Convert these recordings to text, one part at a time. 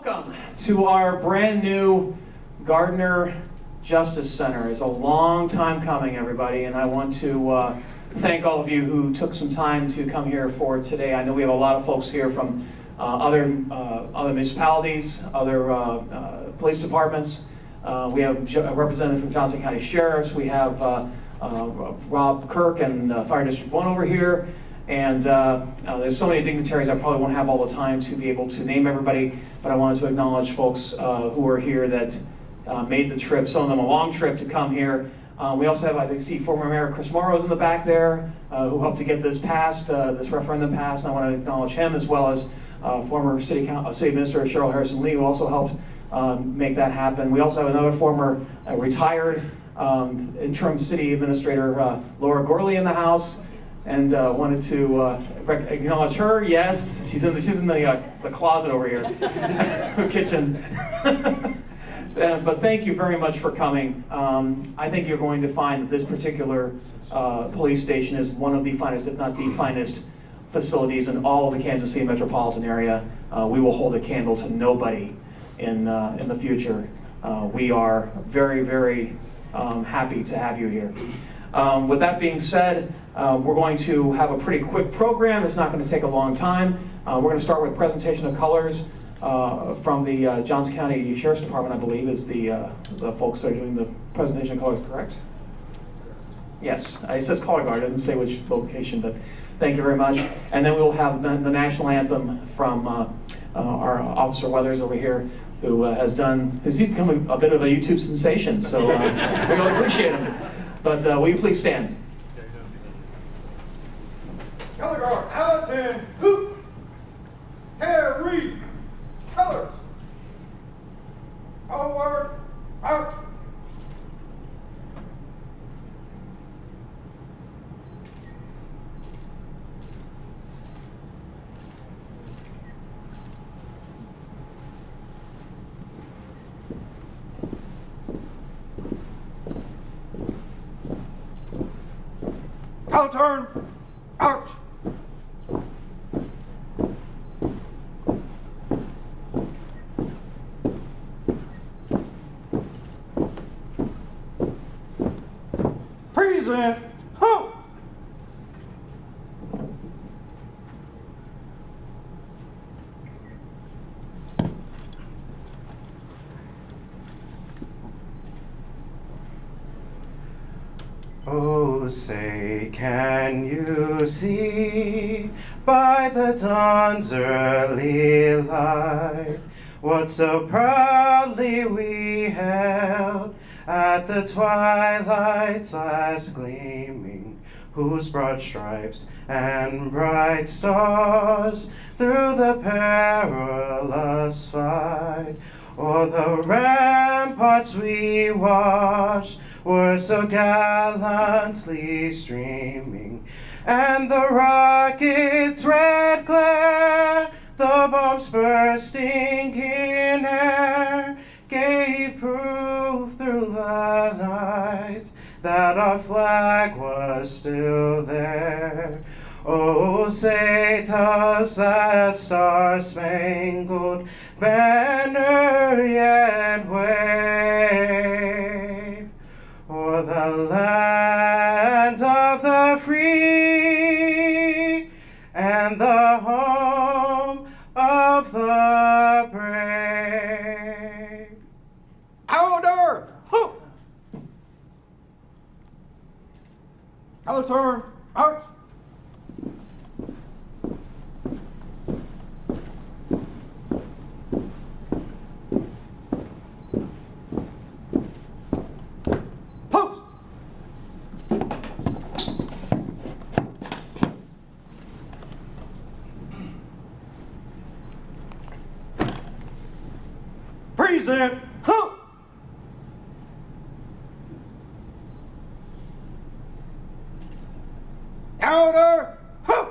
Welcome to our brand new Gardner Justice Center. It's a long time coming, everybody, and I want to thank all of you who took some time to come here for today. I know we have a lot of folks here from other municipalities, other police departments. We have a representative from Johnson County Sheriffs. We have Rob Kirk and Fire District 1 over here. And there's so many dignitaries, I probably won't have all the time to be able to name everybody, but I wanted to acknowledge folks who are here that made the trip, some of them a long trip to come here. We also have, I think, see former Mayor Chris Morrow's in the back there, who helped to get this passed, this referendum passed, and I want to acknowledge him, as well as former City Administrator Cheryl Harrison Lee, who also helped make that happen. We also have another former retired interim City Administrator, Laura Gorley, in the house. And wanted to acknowledge her. Yes, she's in the closet over here, kitchen. But thank you very much for coming. I think you're going to find that this particular police station is one of the finest, if not the finest, facilities in all of the Kansas City metropolitan area. We will hold a candle to nobody in the future. We are very, very happy to have you here. With that being said, we're going to have a pretty quick program. It's not going to take a long time. We're going to start with presentation of colors from the Johnson County Sheriff's Department, I believe, is the folks that are doing the presentation of colors, correct? Yes, it says color guard, it doesn't say which location, but thank you very much. And then we will have the national anthem from our Officer Weathers over here, who he's become a bit of a YouTube sensation, so we really appreciate him. But will you please stand? Color guard, out and hoop. Hair, read. Colors. Forward, out. Color turn, out. Present, ho. Oh, say, can you see by the dawn's early light what so proudly we held at the twilight's last gleaming, whose broad stripes and bright stars through the perilous fight o'er the ramparts we watched were so gallantly streaming, and the rocket's red glare, the bombs bursting in air, gave proof through the night that our flag was still there. Oh, say, does that star-spangled banner yet wave o'er the land of the free and the home of the brave? Order, ho. Color turn, out. Present, ho! Order, ho!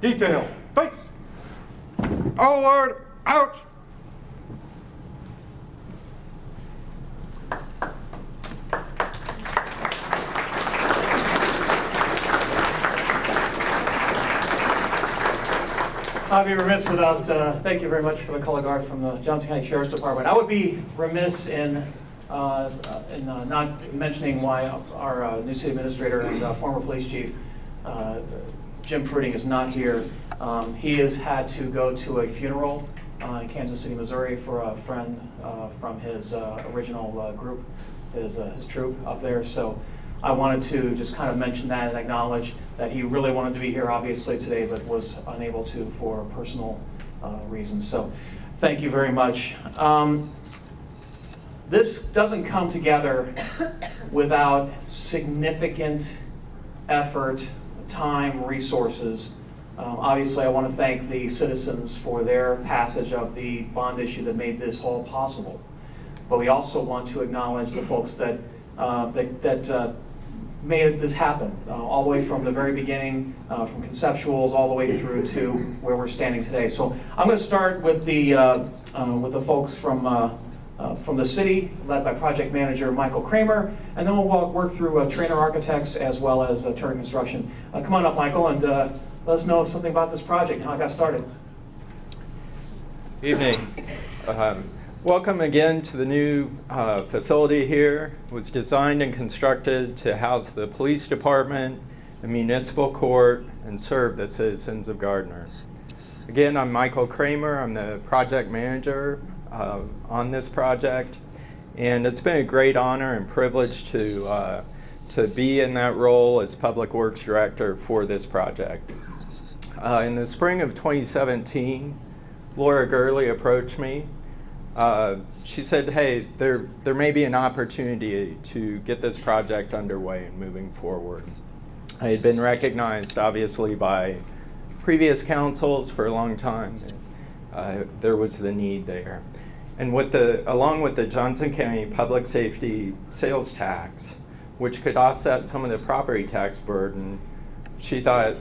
Detail, face. Forward, out. I'd be remiss without, thank you very much for the color guard from the Johnson County Sheriff's Department. I would be remiss in not mentioning why our new city administrator and former police chief, Jim Fruiting, is not here. He has had to go to a funeral in Kansas City, Missouri for a friend from his original group, his troop up there. So I wanted to just kind of mention that and acknowledge that he really wanted to be here obviously today, but was unable to for personal reasons. So thank you very much. This doesn't come together without significant effort, time, resources. Obviously, I want to thank the citizens for their passage of the bond issue that made this all possible. But we also want to acknowledge the folks that made this happen, all the way from the very beginning, from conceptuals all the way through to where we're standing today. So I'm going to start with the folks from the city, led by project manager Michael Kramer, and then we'll work through Trainer Architects as well as Turner Construction. Come on up, Michael, and let us know something about this project and how it got started. Evening. Welcome again to the new facility here. It was designed and constructed to house the police department, the municipal court, and serve the citizens of Gardner. Again, I'm Michael Kramer. I'm the project manager on this project, and it's been a great honor and privilege to be in that role as Public Works Director for this project. In the spring of 2017, Laura Gurley approached me. She said, hey, there may be an opportunity to get this project underway and moving forward. I had been recognized, obviously, by previous councils for a long time. There was the need there. And along with the Johnson County Public Safety Sales Tax, which could offset some of the property tax burden, she thought,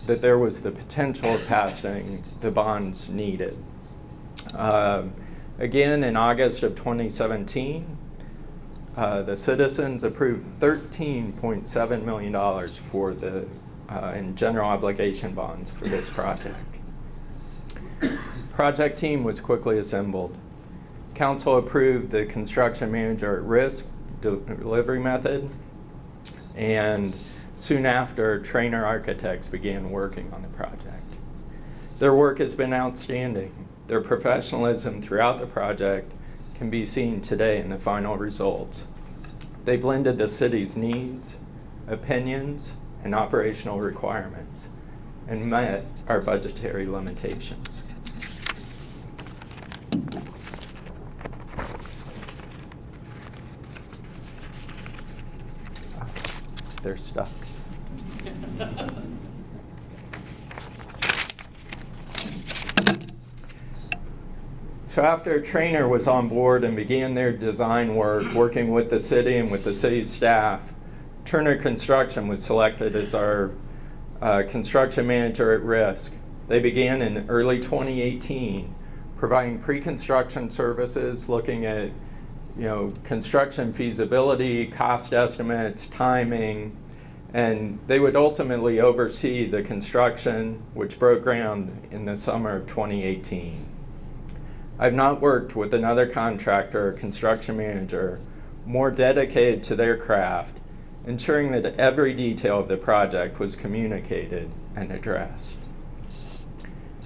that there was the potential of passing the bonds needed. Again, in August of 2017, the citizens approved $13.7 million for in general obligation bonds for this project. Project team was quickly assembled. Council approved the construction manager at risk delivery method, and soon after, Trainer Architects began working on the project. Their work has been outstanding. Their professionalism throughout the project can be seen today in the final results. They blended the city's needs, opinions, and operational requirements, and met our budgetary limitations. They're stuck. So after Trainer was on board and began their design work, working with the city and with the city's staff, Turner Construction was selected as our construction manager at risk. They began in early 2018, providing pre-construction services, looking at construction feasibility, cost estimates, timing, and they would ultimately oversee the construction, which broke ground in the summer of 2018. I've not worked with another contractor or construction manager more dedicated to their craft, ensuring that every detail of the project was communicated and addressed.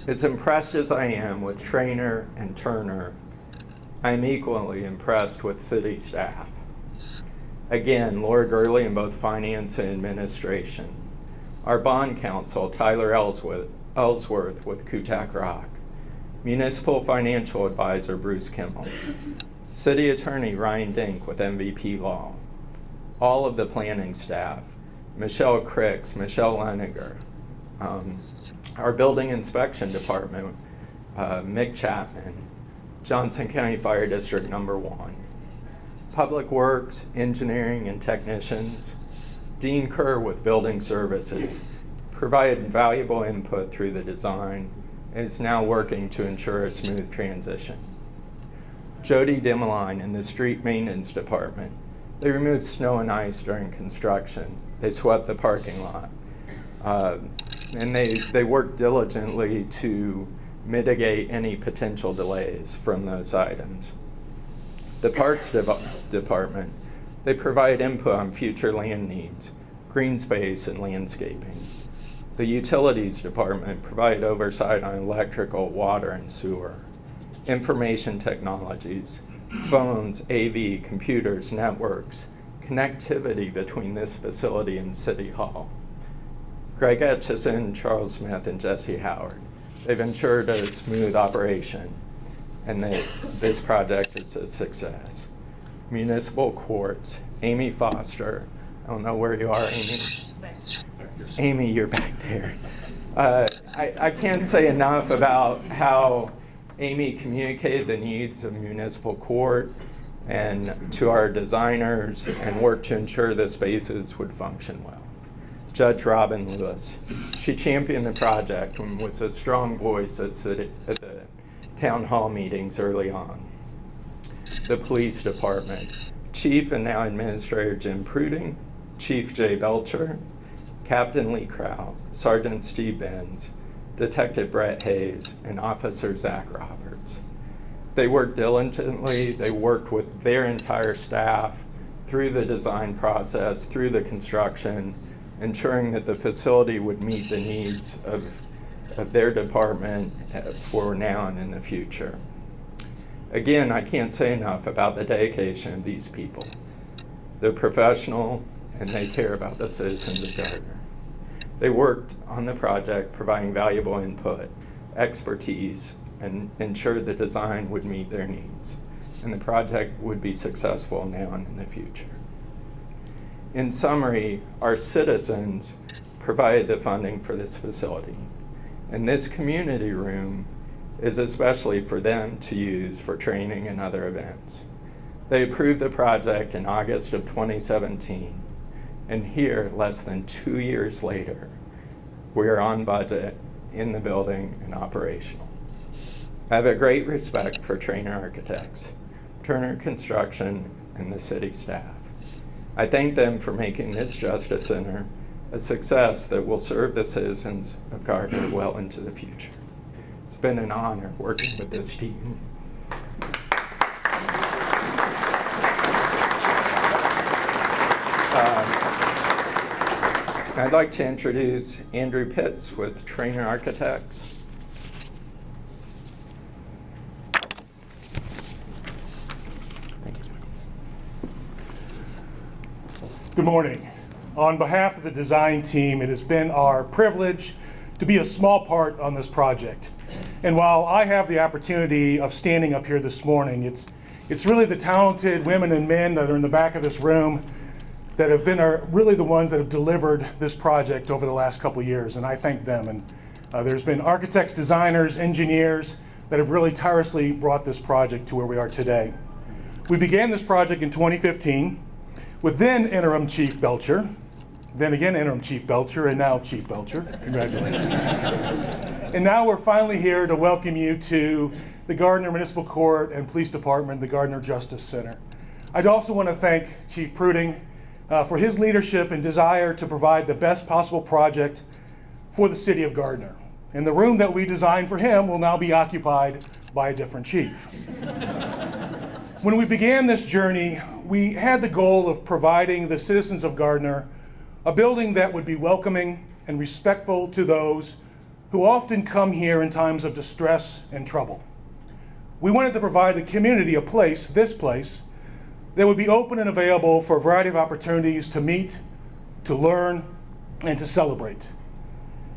As impressed as I am with Trainer and Turner, I am equally impressed with city staff. Again, Laura Gurley in both finance and administration. Our bond counsel, Tyler Ellsworth with Kutak Rock. Municipal financial advisor, Bruce Kimmel. City attorney, Ryan Dink with MVP Law. All of the planning staff, Michelle Cricks, Michelle Leniger. Our building inspection department, Mick Chapman, Johnson County Fire District number 1. Public Works, engineering, and technicians, Dean Kerr with building services, provided valuable input through the design, and is now working to ensure a smooth transition. Jody Dimmeline in the street maintenance department. They removed snow and ice during construction. They swept the parking lot. And they work diligently to mitigate any potential delays from those items. The Parks Department, they provide input on future land needs, green space, and landscaping. The Utilities Department provide oversight on electrical, water, and sewer. Information technologies, phones, AV, computers, networks, connectivity between this facility and City Hall. Greg Etchison, Charles Smith, and Jesse Howard. They've ensured a smooth operation, and this project is a success. Municipal Courts, Amy Foster. I don't know where you are, Amy. Amy, you're back there. I can't say enough about how Amy communicated the needs of municipal court and to our designers and worked to ensure the spaces would function well. Judge Robin Lewis, she championed the project and was a strong voice at the town hall meetings early on. The Police Department, Chief and now Administrator Jim Pruding, Chief Jay Belcher, Captain Lee Crow, Sergeant Steve Benz, Detective Brett Hayes, and Officer Zach Roberts. They worked diligently. They worked with their entire staff through the design process, through the construction, ensuring that the facility would meet the needs of their department for now and in the future. Again, I can't say enough about the dedication of these people. They're professional and they care about the citizens of Gardner. They worked on the project providing valuable input, expertise, and ensured the design would meet their needs, and the project would be successful now and in the future. In summary, our citizens provided the funding for this facility, and this community room is especially for them to use for training and other events. They approved the project in August of 2017, and here, less than 2 years later, we are on budget, in the building, and operational. I have a great respect for Trainer Architects, Turner Construction, and the city staff. I thank them for making this Justice Center a success that will serve the citizens of Gardner well into the future. It's been an honor working with this team. I'd like to introduce Andrew Pitts with Trainer Architects. Good morning. On behalf of the design team, it has been our privilege to be a small part on this project. And while I have the opportunity of standing up here this morning, it's really the talented women and men that are in the back of this room that have been really the ones that have delivered this project over the last couple of years, and I thank them. And there's been architects, designers, engineers that have really tirelessly brought this project to where we are today. We began this project in 2015 with then interim Chief Belcher, then again interim Chief Belcher, and now Chief Belcher. Congratulations. And now we're finally here to welcome you to the Gardner Municipal Court and Police Department, the Gardner Justice Center. I'd also want to thank Chief Pruding for his leadership and desire to provide the best possible project for the city of Gardner. And the room that we designed for him will now be occupied by a different chief. When we began this journey, we had the goal of providing the citizens of Gardner a building that would be welcoming and respectful to those who often come here in times of distress and trouble. We wanted to provide the community a place, this place, that would be open and available for a variety of opportunities to meet, to learn, and to celebrate.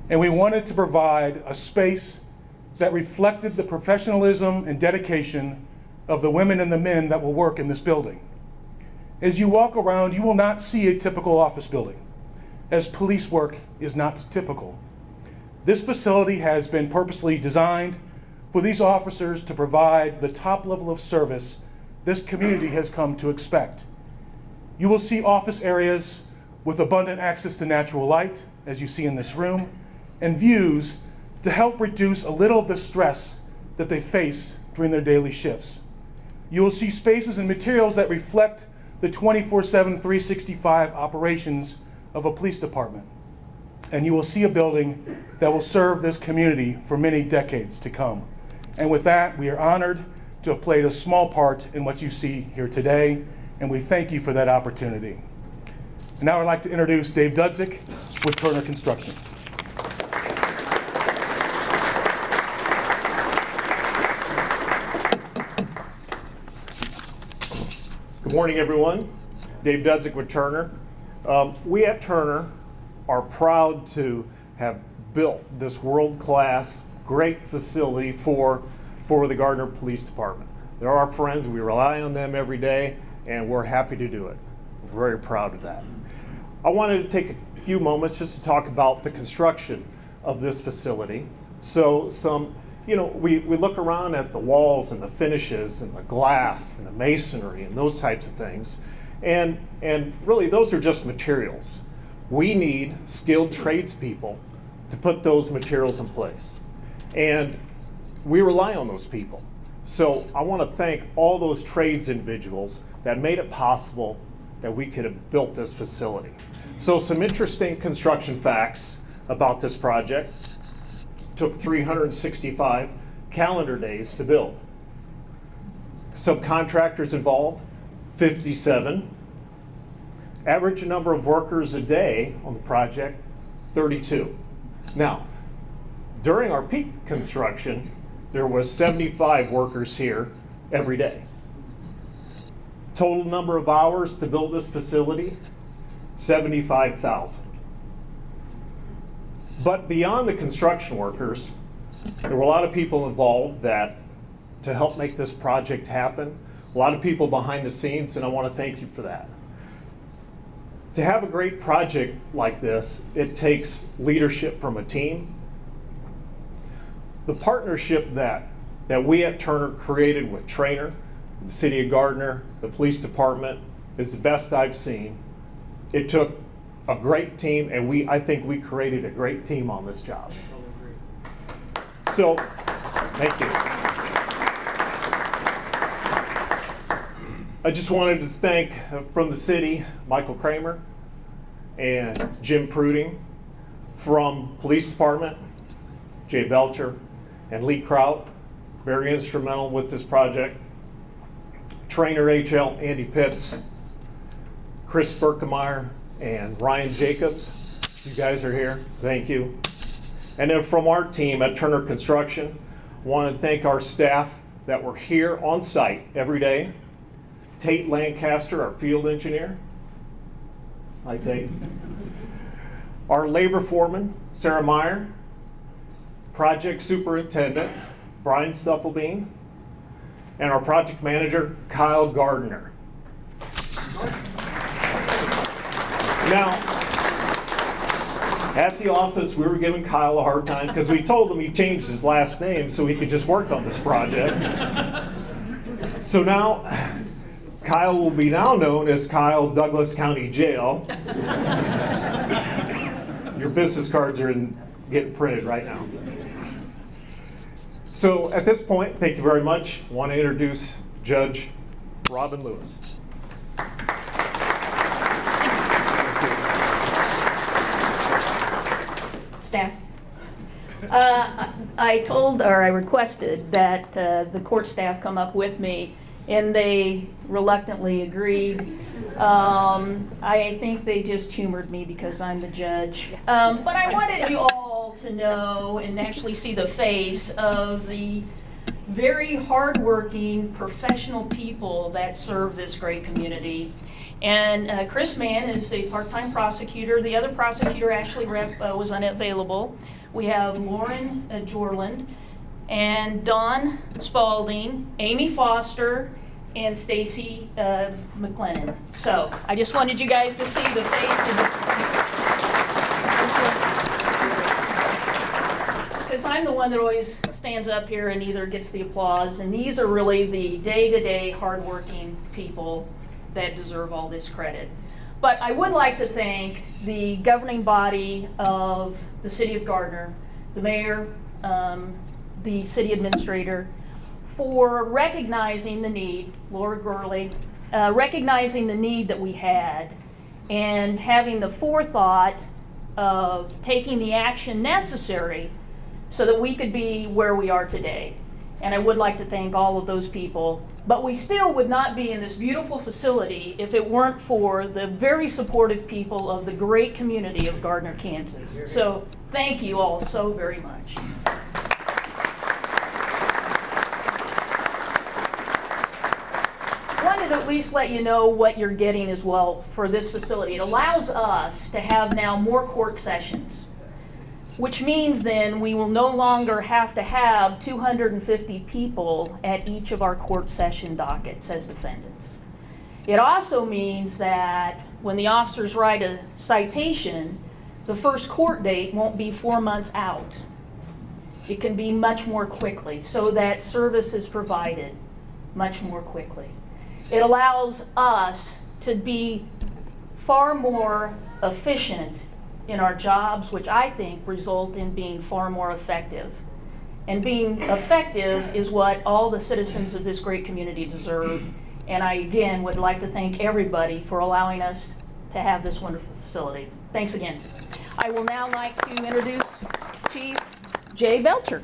And we wanted to provide a space that reflected the professionalism and dedication of the women and the men that will work in this building. As you walk around, you will not see a typical office building, as police work is not typical. This facility has been purposely designed for these officers to provide the top level of service this community has come to expect. You will see office areas with abundant access to natural light, as you see in this room, and views to help reduce a little of the stress that they face during their daily shifts. You will see spaces and materials that reflect the 24/7, 365 operations of a police department. and you will see a building that will serve this community for many decades to come. And with that, we are honored to have played a small part in what you see here today, and we thank you for that opportunity. And now I'd like to introduce Dave Dudzik with Turner Construction. Good morning, everyone. Dave Dudzik with Turner. We at Turner are proud to have built this world-class, great facility for the Gardner Police Department. They're our friends. We rely on them every day, and we're happy to do it. We're very proud of that. I wanted to take a few moments just to talk about the construction of this facility. So we look around at the walls and the finishes and the glass and the masonry and those types of things. And really, those are just materials. We need skilled tradespeople to put those materials in place. And we rely on those people. So I want to thank all those trades individuals that made it possible that we could have built this facility. So some interesting construction facts about this project. Took 365 calendar days to build. Subcontractors involved, 57. Average number of workers a day on the project, 32. Now, during our peak construction, there was 75 workers here every day. Total number of hours to build this facility, 75,000. But beyond the construction workers, there were a lot of people involved to help make this project happen. A lot of people behind the scenes, and I want to thank you for that. To have a great project like this, it takes leadership from a team. The partnership that we at Turner created with Trainer, the City of Gardner, the police department, is the best I've seen. It took a great team, and I think we created a great team on this job. So, thank you. I just wanted to thank from the city, Michael Kramer and Jim Pruding, from police department, Jay Belcher and Lee Kraut, very instrumental with this project. Trainer HL, Andy Pitts, Chris Berkemeyer, and Ryan Jacobs. You guys are here. Thank you. And then from our team at Turner Construction, I want to thank our staff that were here on site every day. Tate Lancaster, our field engineer. Hi, Tate. Our labor foreman, Sarah Meyer. Project superintendent, Brian Stufflebean. And our project manager, Kyle Gardner. Now, at the office, we were giving Kyle a hard time because we told him he changed his last name so he could just work on this project. So now, Kyle will be now known as Kyle Douglas County Jail. Your business cards are getting printed right now. So at this point, thank you very much. I want to introduce Judge Robin Lewis. Staff. I requested that the court staff come up with me, and they reluctantly agreed. I think they just humored me because I'm the judge. But I wanted you all to know and actually see the face of the very hardworking, professional people that serve this great community. And Chris Mann is a part-time prosecutor. The other prosecutor actually was unavailable. We have Lauren Jorland and Dawn Spalding, Amy Foster, and Stacy McLennan. So I just wanted you guys to see the face of because I'm the one that always stands up here and either gets the applause, and these are really the day-to-day hardworking people that deserve all this credit. But I would like to thank the governing body of the City of Gardner, the mayor, the city administrator, for recognizing the need, Laura Gurley, recognizing the need that we had and having the forethought of taking the action necessary so that we could be where we are today. And I would like to thank all of those people. But we still would not be in this beautiful facility if it weren't for the very supportive people of the great community of Gardner, Kansas. So thank you all so very much. I wanted to at least let you know what you're getting as well for this facility. It allows us to have now more court sessions, which means then we will no longer have to have 250 people at each of our court session dockets as defendants. It also means that when the officers write a citation, the first court date won't be 4 months out. It can be much more quickly, so that service is provided much more quickly. It allows us to be far more efficient in our jobs, which I think result in being far more effective. And being effective is what all the citizens of this great community deserve. And I, again, would like to thank everybody for allowing us to have this wonderful facility. Thanks again. I will now like to introduce Chief Jay Belcher.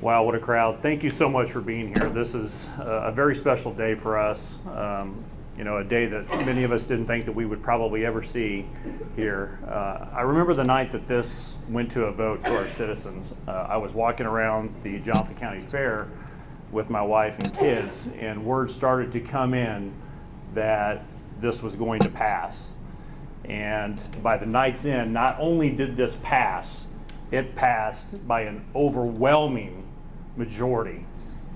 Wow, what a crowd. Thank you so much for being here. This is a very special day for us. You know, a day that many of us didn't think that we would probably ever see here. I remember the night that this went to a vote to our citizens. I was walking around the Johnson County Fair with my wife and kids, and word started to come in that this was going to pass. And by the night's end, not only did this pass, it passed by an overwhelming majority.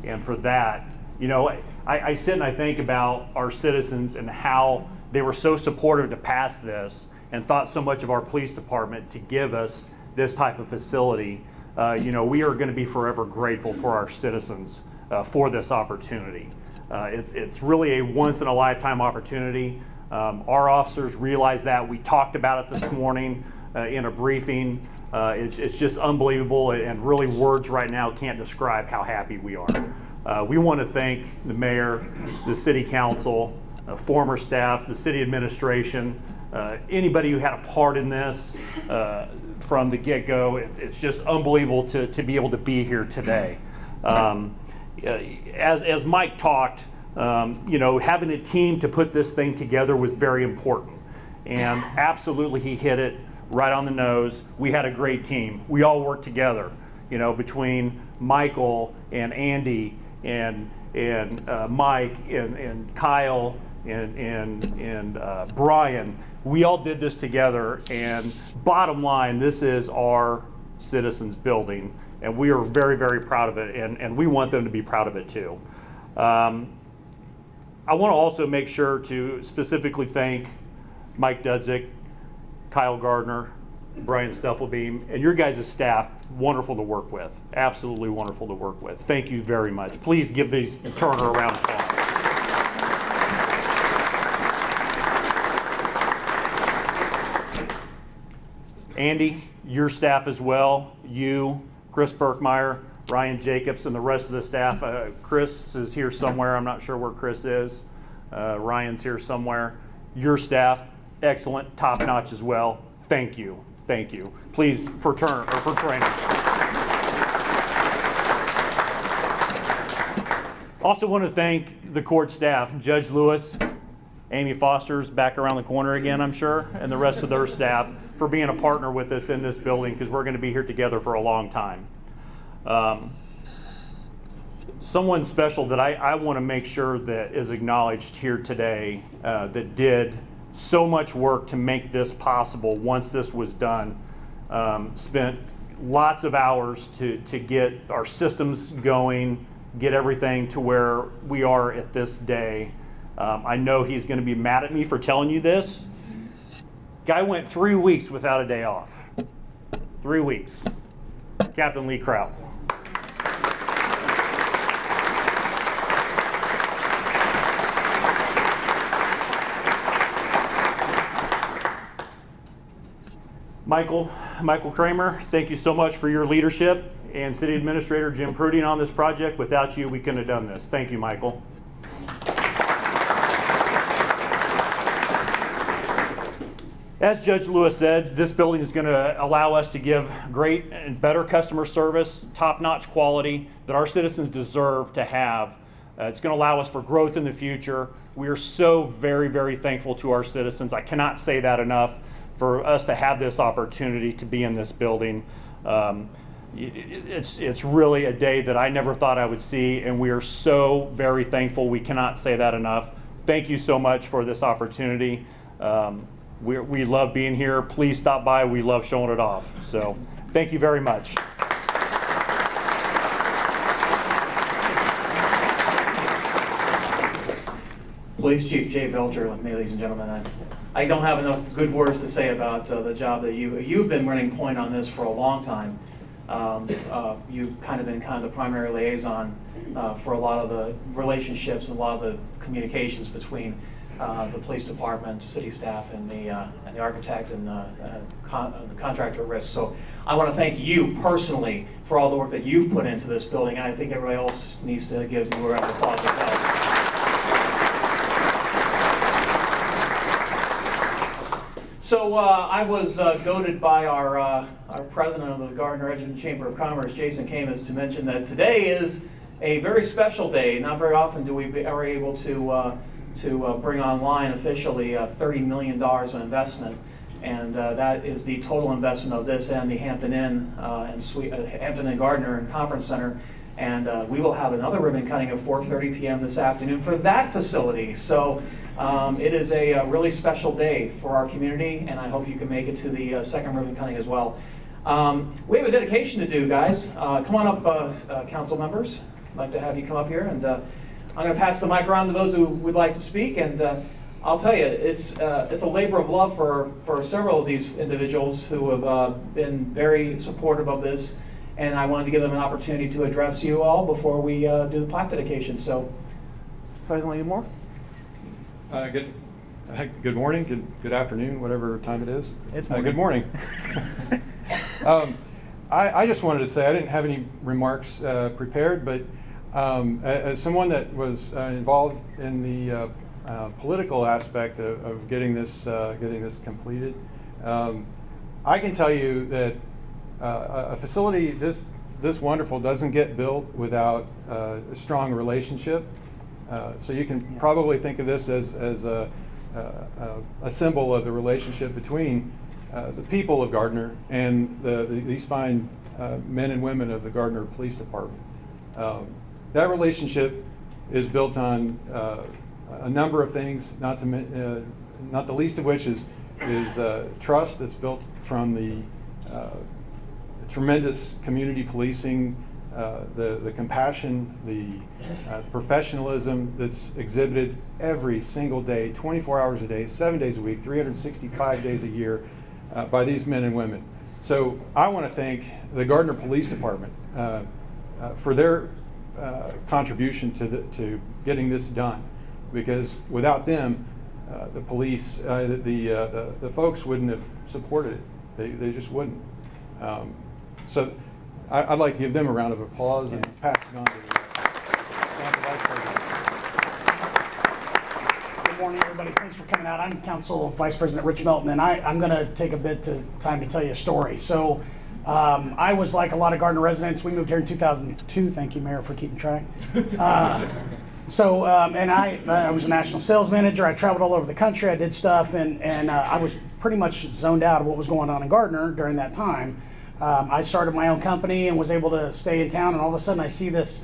And for that, you know, I sit and I think about our citizens and how they were so supportive to pass this and thought so much of our police department to give us this type of facility. You know, we are going to be forever grateful for our citizens for this opportunity. It's really a once in a lifetime opportunity. Our officers realize that. We talked about it this morning in a briefing. It's just unbelievable, and really words right now can't describe how happy we are. We want to thank the mayor, the city council, former staff, the city administration, anybody who had a part in this from the get-go. It's just unbelievable to be able to be here today. As Mike talked, you know, having a team to put this thing together was very important, and absolutely he hit it right on the nose. We had a great team. We all worked together, you know, between Michael and Andy and Mike and Kyle and Brian. We all did this together, and bottom line, this is our citizens building, and we are very, very proud of it, and we want them to be proud of it too. I want to also make sure to specifically thank Mike Dudzik, Kyle Gardner, Brian Stuffelbeam, and your guys' staff. Wonderful to work with. Absolutely wonderful to work with. Thank you very much. Please give these Turner a round of applause. Andy, your staff as well. You, Chris Berkmeyer, Ryan Jacobs, and the rest of the staff. Chris is here somewhere. I'm not sure where Chris is. Ryan's here somewhere. Your staff, excellent, top notch as well. Thank you. Thank you. Please, for Turner, or for training. Also want to thank the court staff, Judge Lewis, Amy Foster's back around the corner again, I'm sure, and the rest of their staff for being a partner with us in this building, because we're going to be here together for a long time. Someone special that I want to make sure that is acknowledged here today that did so much work to make this possible once this was done, spent lots of hours to get our systems going, get everything to where we are at this day. I know he's going to be mad at me for telling you this. Guy went 3 weeks without a day off. 3 weeks. Captain Lee Kraut. Michael Kramer, thank you so much for your leadership and City Administrator Jim Pruding on this project. Without you, we couldn't have done this. Thank you, Michael. As Judge Lewis said, this building is going to allow us to give great and better customer service, top-notch quality that our citizens deserve to have. It's going to allow us for growth in the future. We are so very, very thankful to our citizens. I cannot say that enough for us to have this opportunity to be in this building. It's really a day that I never thought I would see, and we are so very thankful. We cannot say that enough. Thank you so much for this opportunity. We love being here. Please stop by. We love showing it off. So thank you very much. Police Chief Jay Belcher, ladies and gentlemen. I don't have enough good words to say about the job that you've been running point on this for a long time. You've kind of been the primary liaison for a lot of the relationships and a lot of the communications between the police department, city staff, and the architect and the contractor risk. So I want to thank you personally for all the work that you've put into this building. I think everybody else needs to give you a round of applause as well. So I was goaded by our president of the Gardner Edgerton Chamber of Commerce, Jason Camus, to mention that today is a very special day. Not very often do we are able to bring online officially $30 million of investment, and that is the total investment of this and the Hampton Inn and Hampton Inn Gardner and Conference Center. And we will have another ribbon cutting at 4:30 p.m. this afternoon for that facility. So it is a really special day for our community, and I hope you can make it to the second ribbon cutting as well. We have a dedication to do, guys. Come on up, council members. I'd like to have you come up here, and I'm going to pass the mic around to those who would like to speak. And I'll tell you, it's a labor of love for several of these individuals who have been very supportive of this. And I wanted to give them an opportunity to address you all before we do the plaque dedication. So, President Moore. Good morning, good afternoon, whatever time it is. It's morning. Good morning. I just wanted to say I didn't have any remarks prepared, but as someone that was involved in the political aspect of getting this completed, I can tell you that a facility this wonderful doesn't get built without a strong relationship. So you can probably think of this as a symbol of the relationship between the people of Gardner and these fine men and women of the Gardner Police Department. That relationship is built on a number of things, not the least of which is trust that's built from the tremendous community policing, the compassion, the professionalism that's exhibited every single day, 24 hours a day, 7 days a week, 365 days a year by these men and women. So I want to thank the Gardner Police Department for their contribution to getting this done, because without them, the police, the folks wouldn't have supported it. They just wouldn't. So I'd like to give them a round of applause and pass it on to the Vice President. Good morning, everybody. Thanks for coming out. I'm Council Vice President Rich Melton, and I'm going to take a bit of time to tell you a story. So I was like a lot of Gardner residents. We moved here in 2002. Thank you, Mayor, for keeping track. And I was a national sales manager. I traveled all over the country. I did stuff, and I was pretty much zoned out of what was going on in Gardner during that time. I started my own company and was able to stay in town, and all of a sudden I see this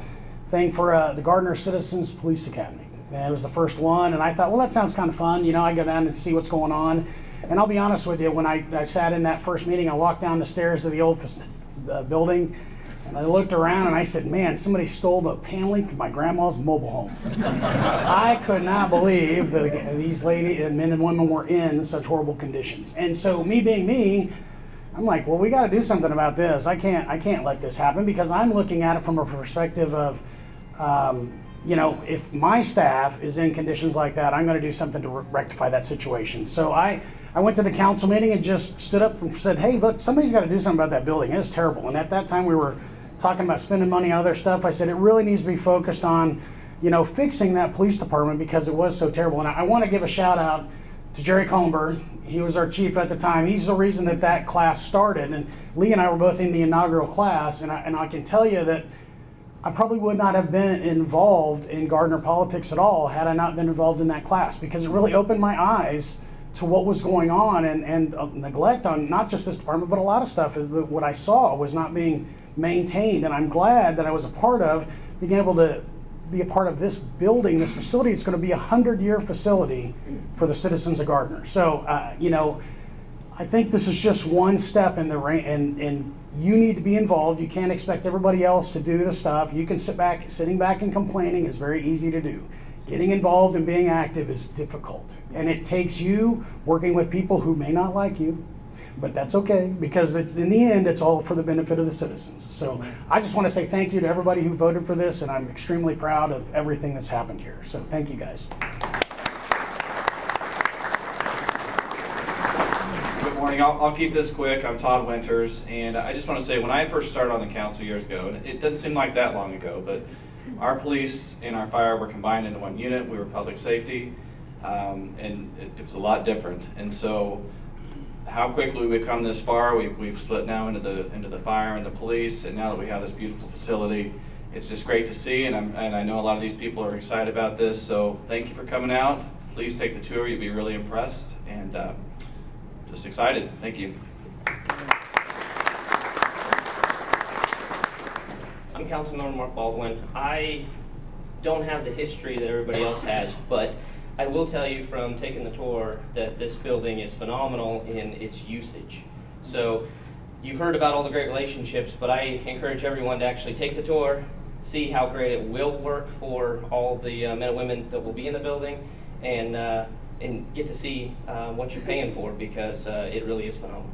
thing for the Gardner Citizens Police Academy. And it was the first one, and I thought, well, that sounds kind of fun. You know, I go down and see what's going on. And I'll be honest with you, when I sat in that first meeting, I walked down the stairs of the old building, and I looked around and I said, man, somebody stole the paneling from my grandma's mobile home. I could not believe that these men and women were in such horrible conditions. And so me being me, I'm like, well, we got to do something about this. I can't let this happen, because I'm looking at it from a perspective of, you know, if my staff is in conditions like that, I'm going to do something to rectify that situation. So I went to the council meeting and just stood up and said, hey, look, somebody's got to do something about that building. It's terrible. And at that time, we were talking about spending money on other stuff, I said it really needs to be focused on, fixing that police department because it was so terrible. And I want to give a shout out to Jerry Collenberg. He was our chief at the time. He's the reason that class started. And Lee and I were both in the inaugural class. And I can tell you that I probably would not have been involved in Gardner politics at all had I not been involved in that class, because it really opened my eyes to what was going on and neglect on not just this department, but a lot of stuff is that what I saw was not being maintained. And I'm glad that I was a part of being able to be a part of this building, this facility. It's going to be a 100-year facility for the citizens of Gardner. So, I think this is just one step in the and you need to be involved. You can't expect everybody else to do the stuff. You can sitting back and complaining is very easy to do. Getting involved and being active is difficult. And it takes you working with people who may not like you, but that's okay, because in the end, it's all for the benefit of the citizens. So I just want to say thank you to everybody who voted for this, and I'm extremely proud of everything that's happened here. So thank you, guys. Good morning. I'll keep this quick. I'm Todd Winters, and I just want to say when I first started on the council years ago, and it doesn't seem like that long ago, but our police and our fire were combined into one unit. We were public safety, and it was a lot different. And so how quickly we've come this far, we've split now into the fire and the police, and now that we have this beautiful facility, it's just great to see, and I know a lot of these people are excited about this, so thank you for coming out. Please take the tour. You'll be really impressed, and just excited. Thank you. I'm Councilmember Mark Baldwin. I don't have the history that everybody else has, but I will tell you from taking the tour that this building is phenomenal in its usage. So you've heard about all the great relationships, but I encourage everyone to actually take the tour, see how great it will work for all the men and women that will be in the building, and get to see what you're paying for, because it really is phenomenal.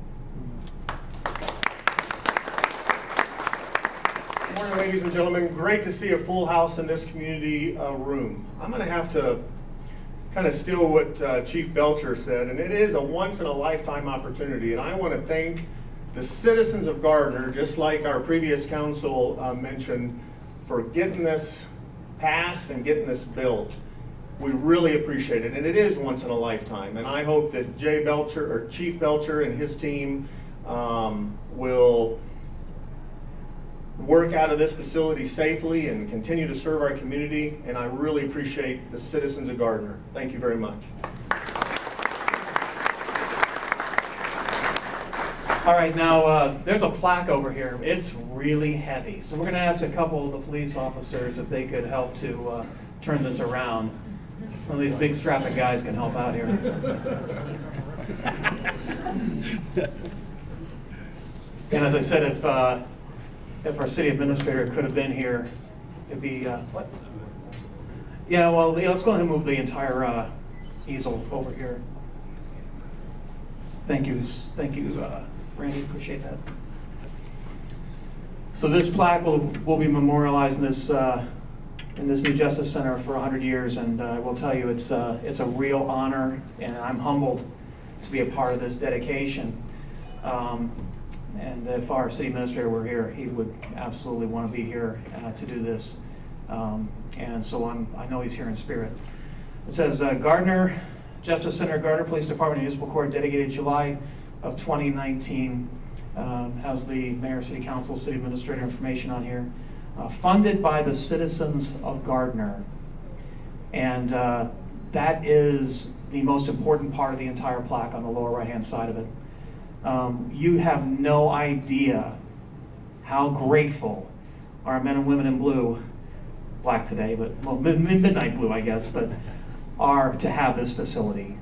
Good morning, ladies and gentlemen. Great to see a full house in this community room. I'm going to have to kind of steal what Chief Belcher said, and it is a once-in-a-lifetime opportunity. And I want to thank the citizens of Gardner, just like our previous council mentioned, for getting this passed and getting this built. We really appreciate it, and it is once in a lifetime. And I hope that Chief Belcher and his team will work out of this facility safely and continue to serve our community. And I really appreciate the citizens of Gardner. Thank you very much. All right, now there's a plaque over here. It's really heavy. So we're going to ask a couple of the police officers if they could help to turn this around. One of these big strapping guys can help out here. And as I said, if our city administrator could have been here, it'd be, what? Yeah, well, yeah, let's go ahead and move the entire easel over here. Thank you, Randy, appreciate that. So this plaque will be memorialized in this new Justice Center for 100 years, and I will tell you it's a real honor, and I'm humbled to be a part of this dedication. And if our city administrator were here, he would absolutely want to be here to do this. And so I know he's here in spirit. It says Gardner Justice Center, Gardner Police Department, Municipal Court, dedicated July of 2019. Has the mayor, city council, city administrator information on here. Funded by the citizens of Gardner. And that is the most important part of the entire plaque on the lower right-hand side of it. You have no idea how grateful our men and women in blue, black today, but well, midnight blue, I guess, but are to have this facility.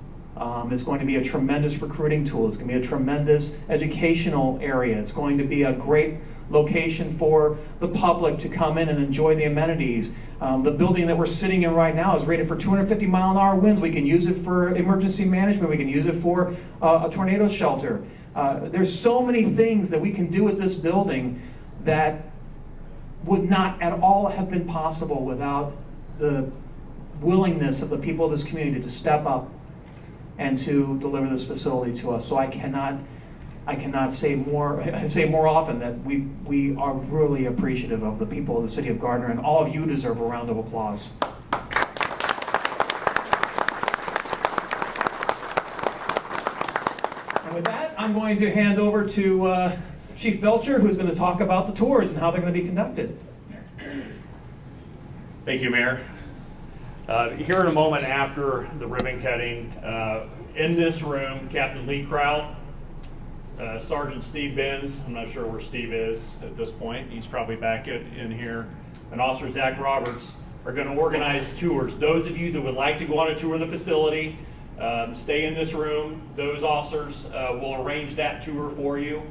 It's going to be a tremendous recruiting tool. It's going to be a tremendous educational area. It's going to be a great location for the public to come in and enjoy the amenities. The building that we're sitting in right now is rated for 250-mile-an-hour winds. We can use it for emergency management. We can use it for a tornado shelter. There's so many things that we can do with this building that would not at all have been possible without the willingness of the people of this community to step up and to deliver this facility to us. So I cannot I cannot say more often that we are really appreciative of the people of the city of Gardner, and all of you deserve a round of applause. And with that, I'm going to hand over to Chief Belcher, who's going to talk about the tours and how they're going to be conducted. Thank you, Mayor. Here in a moment after the ribbon cutting, in this room, Captain Lee Kraut, Sergeant Steve Benz, I'm not sure where Steve is at this point, he's probably back in here, and Officer Zach Roberts are going to organize tours. Those of you that would like to go on a tour of the facility, stay in this room. Those officers will arrange that tour for you.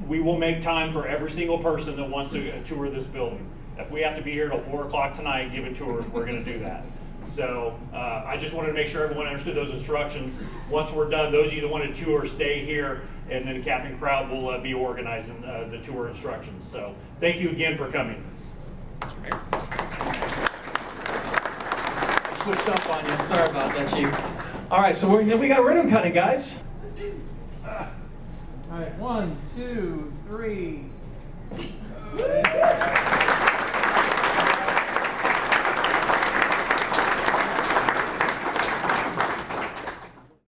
We will make time for every single person that wants to tour this building. If we have to be here till 4 o'clock tonight giving tours, we're going to do that. So I just wanted to make sure everyone understood those instructions. Once we're done, those of you that want to tour, stay here, and then Captain Kraut will be organizing the tour instructions. So thank you again for coming. Switched up on you. Sorry about that, Chief. All right, so we got ribbon cutting, guys. All right, 1, 2, 3.